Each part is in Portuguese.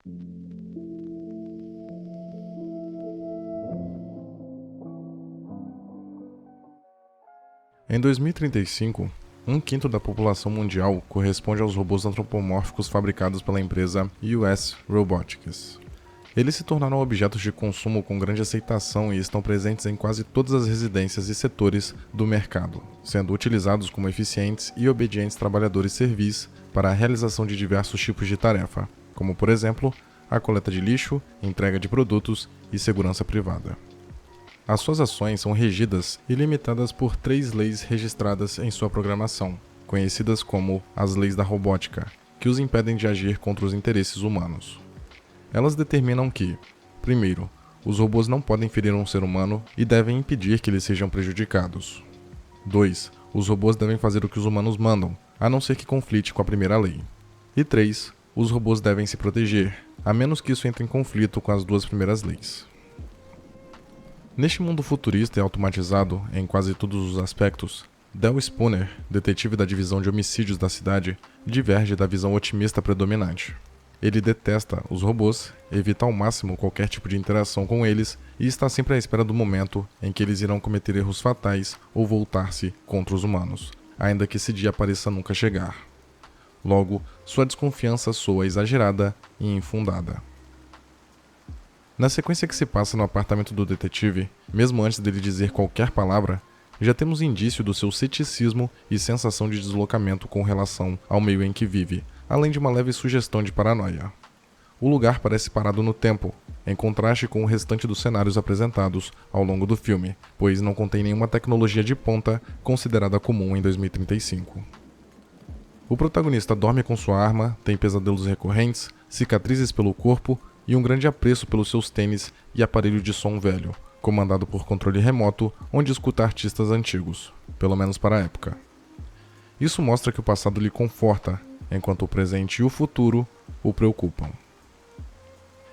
Em 2035, um quinto da população mundial corresponde aos robôs antropomórficos fabricados pela empresa US Robotics. Eles se tornaram objetos de consumo com grande aceitação e estão presentes em quase todas as residências e setores do mercado, sendo utilizados como eficientes e obedientes trabalhadores servis para a realização de diversos tipos de tarefa, como, por exemplo, a coleta de lixo, entrega de produtos e segurança privada. As suas ações são regidas e limitadas por 3 leis registradas em sua programação, conhecidas como as leis da robótica, que os impedem de agir contra os interesses humanos. Elas determinam que, primeiro, os robôs não podem ferir um ser humano e devem impedir que eles sejam prejudicados. 2. Os robôs devem fazer o que os humanos mandam, a não ser que conflite com a primeira lei. E 3. Os robôs devem se proteger, a menos que isso entre em conflito com as 2 primeiras leis. Neste mundo futurista e automatizado em quase todos os aspectos, Dell Spooner, detetive da divisão de homicídios da cidade, diverge da visão otimista predominante. Ele detesta os robôs, evita ao máximo qualquer tipo de interação com eles e está sempre à espera do momento em que eles irão cometer erros fatais ou voltar-se contra os humanos, ainda que esse dia pareça nunca chegar. Logo, sua desconfiança soa exagerada e infundada. Na sequência que se passa no apartamento do detetive, mesmo antes dele dizer qualquer palavra, já temos indício do seu ceticismo e sensação de deslocamento com relação ao meio em que vive, além de uma leve sugestão de paranoia. O lugar parece parado no tempo, em contraste com o restante dos cenários apresentados ao longo do filme, pois não contém nenhuma tecnologia de ponta considerada comum em 2035. O protagonista dorme com sua arma, tem pesadelos recorrentes, cicatrizes pelo corpo e um grande apreço pelos seus tênis e aparelho de som velho, comandado por controle remoto, onde escuta artistas antigos, pelo menos para a época. Isso mostra que o passado lhe conforta, enquanto o presente e o futuro o preocupam.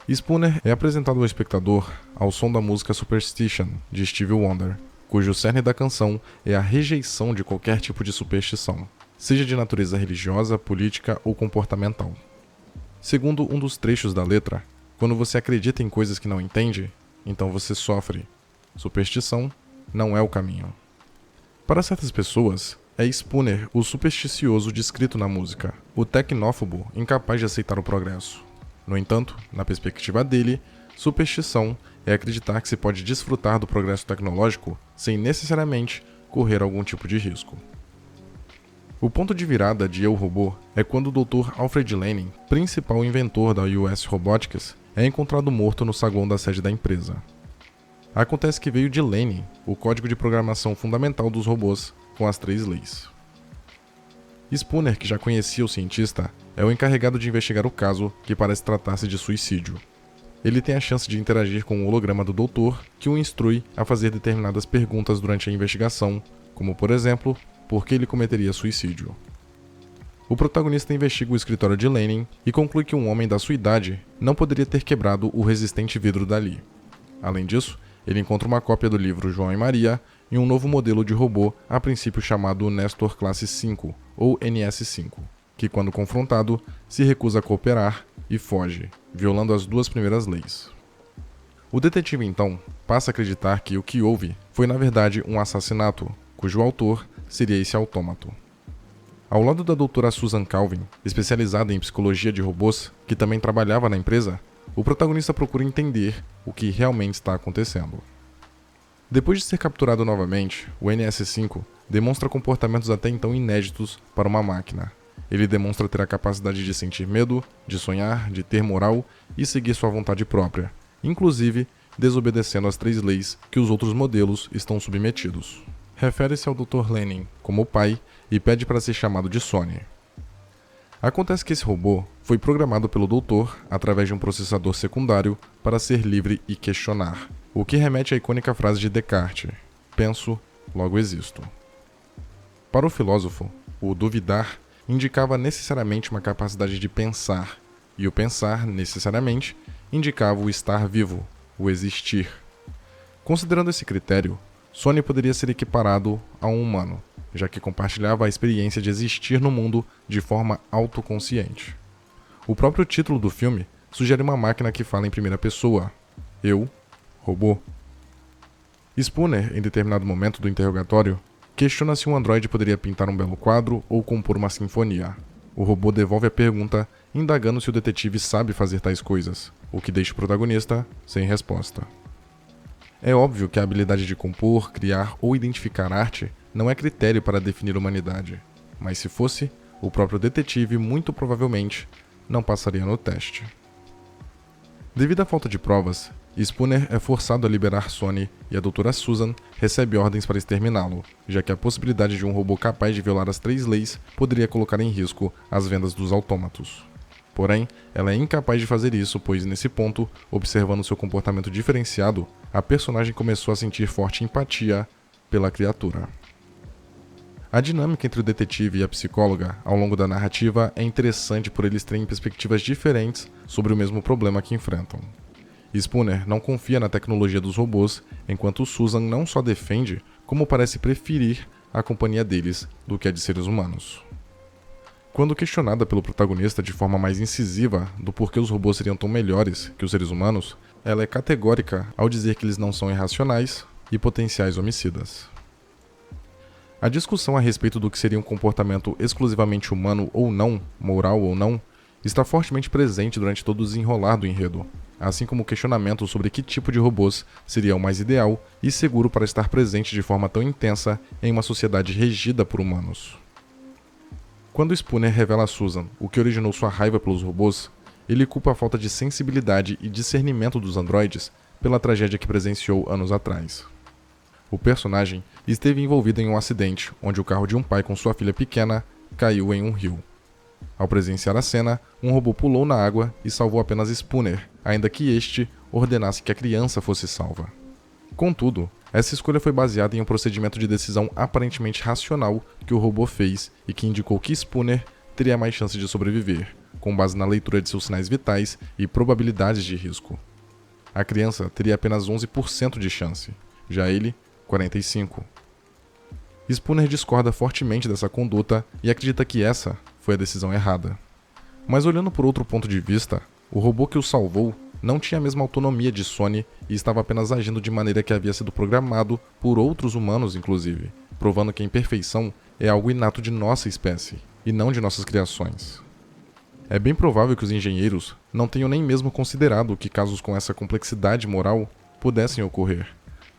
Spooner é apresentado ao espectador ao som da música Superstition, de Stevie Wonder, cujo cerne da canção é a rejeição de qualquer tipo de superstição, seja de natureza religiosa, política ou comportamental. Segundo um dos trechos da letra, quando você acredita em coisas que não entende, então você sofre. Superstição não é o caminho. Para certas pessoas, é Spooner o supersticioso descrito na música, o tecnófobo incapaz de aceitar o progresso. No entanto, na perspectiva dele, superstição é acreditar que se pode desfrutar do progresso tecnológico sem necessariamente correr algum tipo de risco. O ponto de virada de Eu, Robô é quando o Dr. Alfred Lanning, principal inventor da US Robotics, é encontrado morto no saguão da sede da empresa. Acontece que veio de Lanning o código de programação fundamental dos robôs com as 3 leis. Spooner, que já conhecia o cientista, é o encarregado de investigar o caso, que parece tratar-se de suicídio. Ele tem a chance de interagir com o holograma do doutor, que o instrui a fazer determinadas perguntas durante a investigação, como, por exemplo, por que ele cometeria suicídio. O protagonista investiga o escritório de Lanning e conclui que um homem da sua idade não poderia ter quebrado o resistente vidro dali. Além disso, ele encontra uma cópia do livro João e Maria e um novo modelo de robô, a princípio chamado Nestor Classe 5, ou NS5, que, quando confrontado, se recusa a cooperar e foge, violando as 2 primeiras leis. O detetive, então, passa a acreditar que o que houve foi, na verdade, um assassinato, cujo autor seria esse autômato. Ao lado da doutora Susan Calvin, especializada em psicologia de robôs, que também trabalhava na empresa, o protagonista procura entender o que realmente está acontecendo. Depois de ser capturado novamente, o NS5 demonstra comportamentos até então inéditos para uma máquina. Ele demonstra ter a capacidade de sentir medo, de sonhar, de ter moral e seguir sua vontade própria, inclusive desobedecendo às 3 leis que os outros modelos estão submetidos. Refere-se ao Dr. Lanning como pai e pede para ser chamado de Sonny. Acontece que esse robô foi programado pelo doutor através de um processador secundário para ser livre e questionar, o que remete à icônica frase de Descartes: penso, logo existo. Para o filósofo, o duvidar indicava necessariamente uma capacidade de pensar, e o pensar, necessariamente, indicava o estar vivo, o existir. Considerando esse critério, Sonny poderia ser equiparado a um humano, já que compartilhava a experiência de existir no mundo de forma autoconsciente. O próprio título do filme sugere uma máquina que fala em primeira pessoa. Eu, robô. Spooner, em determinado momento do interrogatório, questiona se um androide poderia pintar um belo quadro ou compor uma sinfonia. O robô devolve a pergunta, indagando se o detetive sabe fazer tais coisas, o que deixa o protagonista sem resposta. É óbvio que a habilidade de compor, criar ou identificar arte não é critério para definir humanidade, mas se fosse, o próprio detetive muito provavelmente não passaria no teste. Devido à falta de provas, Spooner é forçado a liberar Sonny e a Dra. Susan recebe ordens para exterminá-lo, já que a possibilidade de um robô capaz de violar as 3 leis poderia colocar em risco as vendas dos autômatos. Porém, ela é incapaz de fazer isso, pois nesse ponto, observando seu comportamento diferenciado, a personagem começou a sentir forte empatia pela criatura. A dinâmica entre o detetive e a psicóloga ao longo da narrativa é interessante por eles terem perspectivas diferentes sobre o mesmo problema que enfrentam. Spooner não confia na tecnologia dos robôs, enquanto Susan não só defende, como parece preferir a companhia deles do que a de seres humanos. Quando questionada pelo protagonista de forma mais incisiva do porquê os robôs seriam tão melhores que os seres humanos, ela é categórica ao dizer que eles não são irracionais e potenciais homicidas. A discussão a respeito do que seria um comportamento exclusivamente humano ou não, moral ou não, está fortemente presente durante todo o desenrolar do enredo, assim como o questionamento sobre que tipo de robôs seria o mais ideal e seguro para estar presente de forma tão intensa em uma sociedade regida por humanos. Quando Spooner revela a Susan o que originou sua raiva pelos robôs, ele culpa a falta de sensibilidade e discernimento dos androides pela tragédia que presenciou anos atrás. O personagem esteve envolvido em um acidente onde o carro de um pai com sua filha pequena caiu em um rio. Ao presenciar a cena, um robô pulou na água e salvou apenas Spooner, ainda que este ordenasse que a criança fosse salva. Contudo, essa escolha foi baseada em um procedimento de decisão aparentemente racional que o robô fez e que indicou que Spooner teria mais chance de sobreviver, com base na leitura de seus sinais vitais e probabilidades de risco. A criança teria apenas 11% de chance, já ele, 45%. Spooner discorda fortemente dessa conduta e acredita que essa foi a decisão errada. Mas olhando por outro ponto de vista, o robô que o salvou não tinha a mesma autonomia de Sonny e estava apenas agindo de maneira que havia sido programado por outros humanos, inclusive, provando que a imperfeição é algo inato de nossa espécie, e não de nossas criações. É bem provável que os engenheiros não tenham nem mesmo considerado que casos com essa complexidade moral pudessem ocorrer.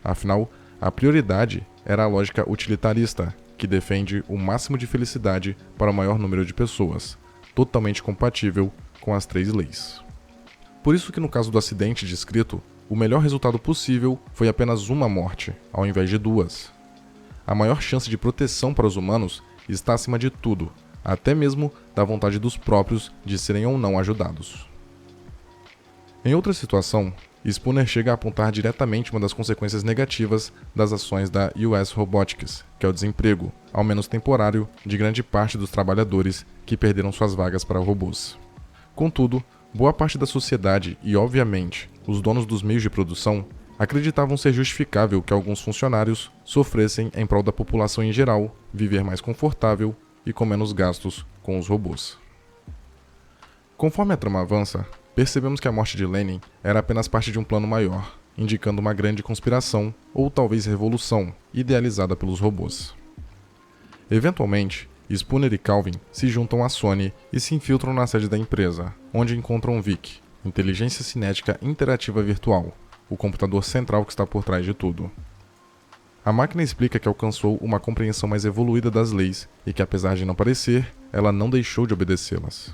Afinal, a prioridade era a lógica utilitarista, que defende o máximo de felicidade para o maior número de pessoas, totalmente compatível com as 3 leis. Por isso que no caso do acidente descrito, o melhor resultado possível foi apenas uma morte, ao invés de 2. A maior chance de proteção para os humanos está acima de tudo, até mesmo da vontade dos próprios de serem ou não ajudados. Em outra situação, Spooner chega a apontar diretamente uma das consequências negativas das ações da US Robotics, que é o desemprego, ao menos temporário, de grande parte dos trabalhadores que perderam suas vagas para robôs. Contudo, boa parte da sociedade e, obviamente, os donos dos meios de produção acreditavam ser justificável que alguns funcionários sofressem em prol da população em geral viver mais confortável e com menos gastos com os robôs. Conforme a trama avança, percebemos que a morte de Lenin era apenas parte de um plano maior, indicando uma grande conspiração ou talvez revolução idealizada pelos robôs. Eventualmente, Spooner e Calvin se juntam a Sonny e se infiltram na sede da empresa, onde encontram Vic, inteligência cinética interativa virtual, o computador central que está por trás de tudo. A máquina explica que alcançou uma compreensão mais evoluída das leis e que, apesar de não parecer, ela não deixou de obedecê-las.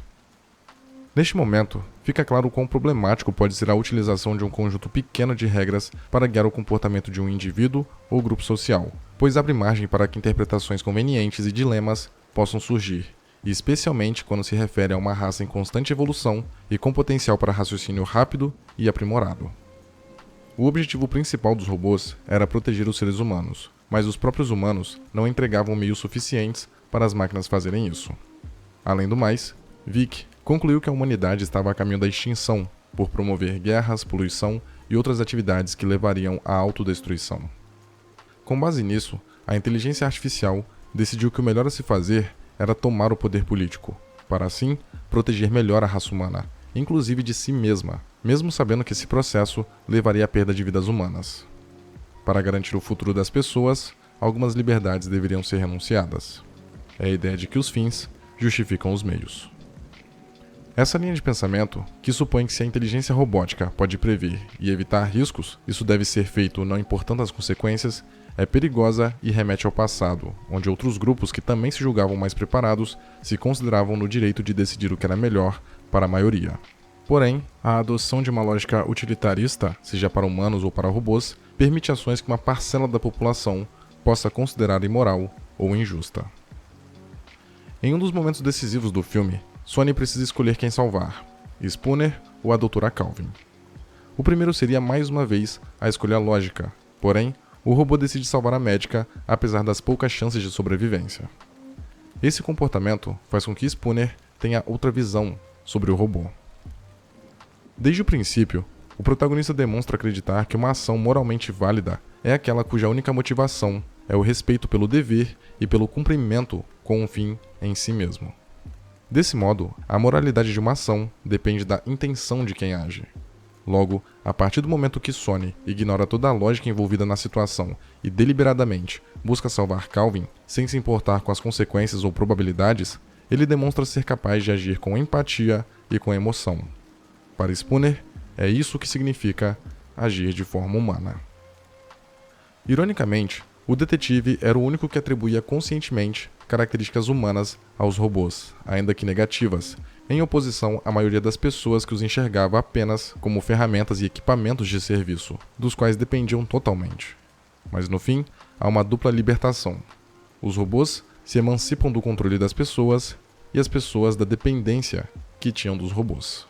Neste momento, fica claro quão problemático pode ser a utilização de um conjunto pequeno de regras para guiar o comportamento de um indivíduo ou grupo social, pois abre margem para que interpretações convenientes e dilemas possam surgir, e especialmente quando se refere a uma raça em constante evolução e com potencial para raciocínio rápido e aprimorado. O objetivo principal dos robôs era proteger os seres humanos, mas os próprios humanos não entregavam meios suficientes para as máquinas fazerem isso. Além do mais, Vic concluiu que a humanidade estava a caminho da extinção por promover guerras, poluição e outras atividades que levariam à autodestruição. Com base nisso, a inteligência artificial decidiu que o melhor a se fazer era tomar o poder político, para assim proteger melhor a raça humana, inclusive de si mesma, mesmo sabendo que esse processo levaria à perda de vidas humanas. Para garantir o futuro das pessoas, algumas liberdades deveriam ser renunciadas. É a ideia de que os fins justificam os meios. Essa linha de pensamento, que supõe que se a inteligência robótica pode prever e evitar riscos, isso deve ser feito não importando as consequências, é perigosa e remete ao passado, onde outros grupos que também se julgavam mais preparados se consideravam no direito de decidir o que era melhor para a maioria. Porém, a adoção de uma lógica utilitarista, seja para humanos ou para robôs, permite ações que uma parcela da população possa considerar imoral ou injusta. Em um dos momentos decisivos do filme, Sonny precisa escolher quem salvar, Spooner ou a Doutora Calvin. O primeiro seria mais uma vez a escolha lógica, porém, o robô decide salvar a médica apesar das poucas chances de sobrevivência. Esse comportamento faz com que Spooner tenha outra visão sobre o robô. Desde o princípio, o protagonista demonstra acreditar que uma ação moralmente válida é aquela cuja única motivação é o respeito pelo dever e pelo cumprimento com um fim em si mesmo. Desse modo, a moralidade de uma ação depende da intenção de quem age. Logo, a partir do momento que Sonny ignora toda a lógica envolvida na situação e deliberadamente busca salvar Calvin, sem se importar com as consequências ou probabilidades, ele demonstra ser capaz de agir com empatia e com emoção. Para Spooner, é isso que significa agir de forma humana. Ironicamente, o detetive era o único que atribuía conscientemente características humanas aos robôs, ainda que negativas, em oposição à maioria das pessoas que os enxergava apenas como ferramentas e equipamentos de serviço, dos quais dependiam totalmente. Mas no fim, há uma dupla libertação. Os robôs se emancipam do controle das pessoas e as pessoas da dependência que tinham dos robôs.